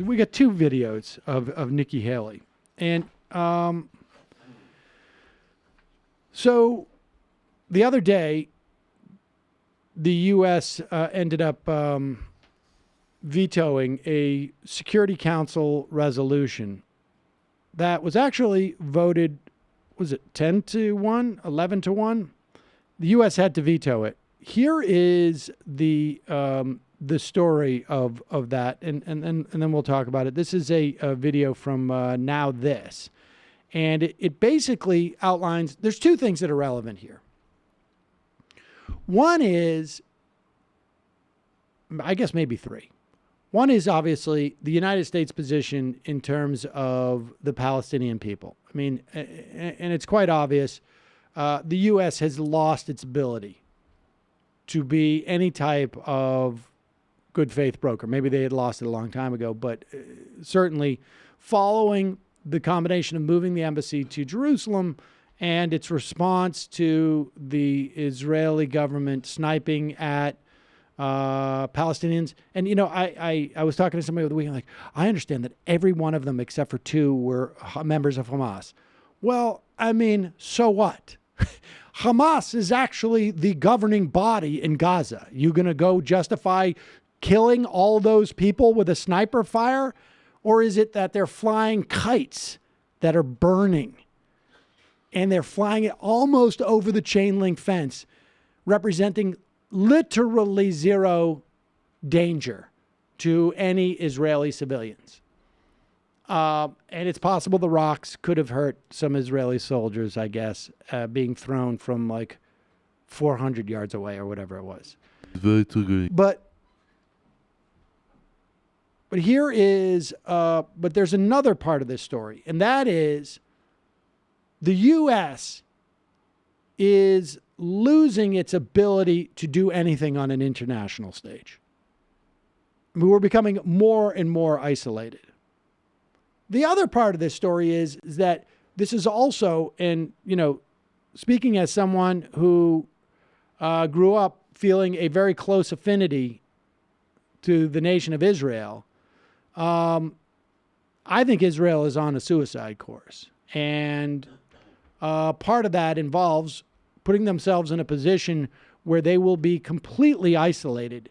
we got two videos of Nikki Haley. And so the other day, the U.S. Ended up vetoing a Security Council resolution that was actually voted, was it 10-1, 11-1? The U.S. had to veto it. Here is the story of that, and then we'll talk about it. This is a video from Now This, and it basically outlines, there's two things that are relevant here. One is, I guess maybe three. One is obviously the United States position in terms of the Palestinian people. I mean, and it's quite obvious, the U.S. has lost its ability to be any type of good faith broker. Maybe they had lost it a long time ago, but certainly following the combination of moving the embassy to Jerusalem and its response to the Israeli government sniping at Palestinians. And, you know, I was talking to somebody over the weekend, like, I understand that every one of them except for two were members of Hamas. Well, I mean, so what? Hamas is actually the governing body in Gaza. You going to go justify killing all those people with a sniper fire? Or is it that they're flying kites that are burning and they're flying it almost over the chain link fence, representing literally zero danger to any Israeli civilians? And it's possible the rocks could have hurt some Israeli soldiers, I guess, being thrown from like 400 yards away or whatever it was. Very true. But here is, but there's another part of this story, and that is the U.S. is losing its ability to do anything on an international stage. I mean, we're becoming more and more isolated. The other part of this story is that this is also, and, you know, speaking as someone who grew up feeling a very close affinity to the nation of Israel, I think Israel is on a suicide course. And part of that involves putting themselves in a position where they will be completely isolated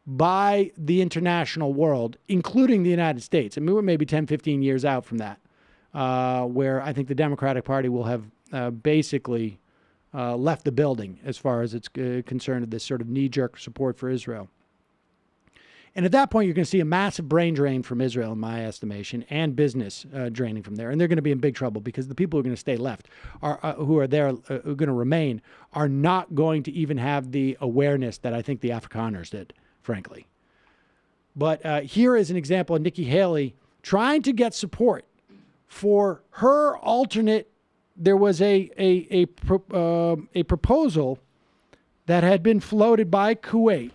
by the international world, including the United States. I mean, we're maybe 10, 15 years out from that, where I think the Democratic Party will have basically left the building as far as it's concerned with this sort of knee-jerk support for Israel. And at that point, you're going to see a massive brain drain from Israel, in my estimation, and business draining from there. And they're going to be in big trouble because the people who are going to stay left, who are there, who are going to remain, are not going to even have the awareness that I think the Afrikaners did, frankly. But here is an example of Nikki Haley trying to get support for her alternate. There was a proposal that had been floated by Kuwait.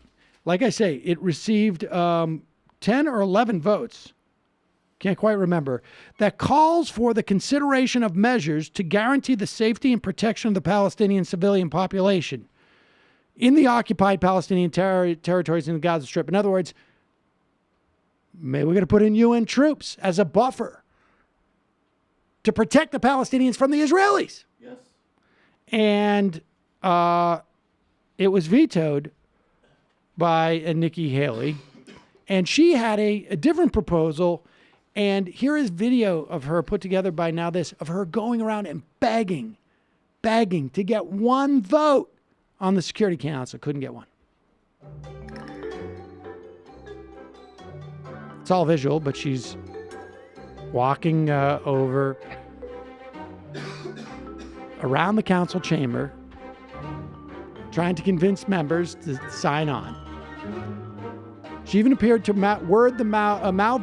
Like I say, it received 10 or 11 votes, can't quite remember, that calls for the consideration of measures to guarantee the safety and protection of the Palestinian civilian population in the occupied Palestinian territories in the Gaza Strip. In other words, maybe we're going to put in UN troops as a buffer to protect the Palestinians from the Israelis. Yes. And it was vetoed by Nikki Haley, and she had a different proposal. And here is video of her put together by Now This, of her going around and begging to get one vote on the Security Council. Couldn't get one. It's all visual, but she's walking over around the council chamber, trying to convince members to sign on. She even appeared to mouth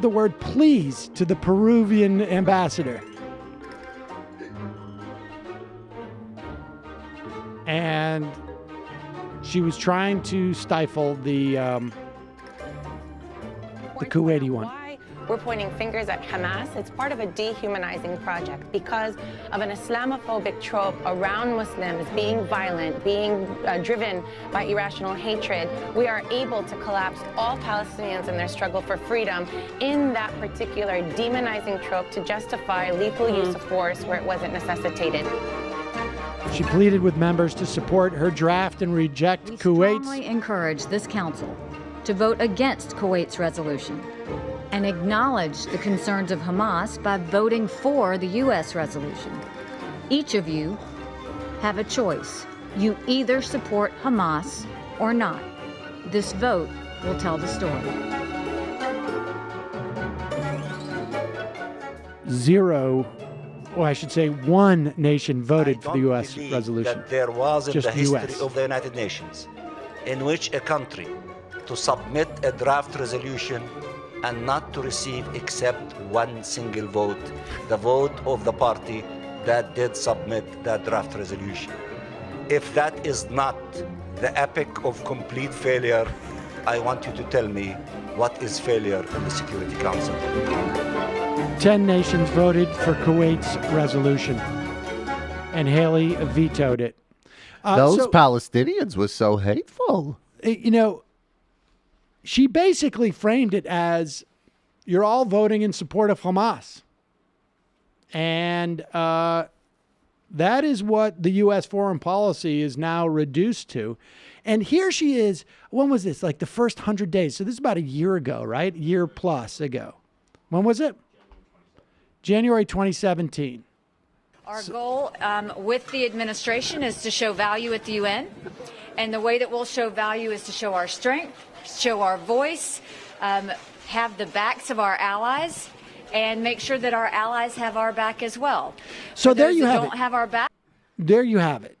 the word please to the Peruvian ambassador. And she was trying to stifle the Kuwaiti one. we're pointing fingers at Hamas. It's part of a dehumanizing project because of an Islamophobic trope around Muslims being violent, being driven by irrational hatred. We are able to collapse all Palestinians in their struggle for freedom in that particular demonizing trope to justify lethal use of force where it wasn't necessitated. She pleaded with members to support her draft and reject We Kuwait's. strongly encourage this council to vote against Kuwait's resolution and acknowledge the concerns of Hamas by voting for the U.S. resolution. Each of you have a choice. You either support Hamas or not. This vote will tell the story. One nation voted for the U.S. resolution. That there was in Just the history US. of the United Nations in which a country to submit a draft resolution and not to receive except one single vote, the vote of the party that did submit that draft resolution. If that is not the epic of complete failure, I want you to tell me what is failure in the Security Council. 10 nations voted for Kuwait's resolution, and Haley vetoed it. Those Palestinians were so hateful. She basically framed it as you're all voting in support of Hamas. And that is what the U.S. foreign policy is now reduced to. And here she is. When was this? Like the first 100 days. So this is about a year ago, right? A year plus ago. When was it? January 2017. Our goal with the administration is to show value at the UN. And the way that we'll show value is to show our strength, show our voice, have the backs of our allies, and make sure that our allies have our back as well. So there you have it. Don't have our back. There you have it.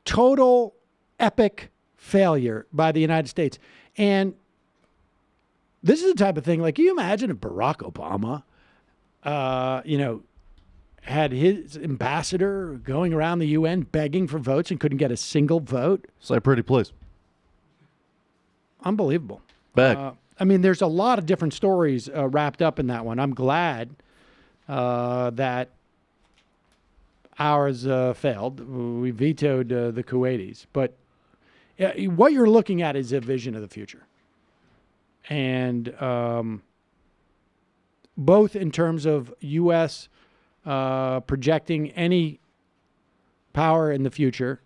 Total epic failure by the United States. And this is the type of thing, like, can you imagine if Barack Obama, had his ambassador going around the UN begging for votes and couldn't get a single vote? Say pretty please. Unbelievable. Beg. There's a lot of different stories wrapped up in that one. I'm glad that ours failed. We vetoed the Kuwaitis. But what you're looking at is a vision of the future. And both in terms of U.S. Projecting any power in the future,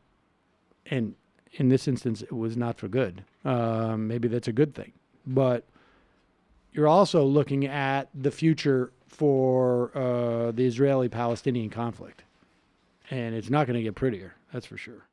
and in this instance, it was not for good. Maybe that's a good thing. But you're also looking at the future for the Israeli-Palestinian conflict. And it's not going to get prettier, that's for sure.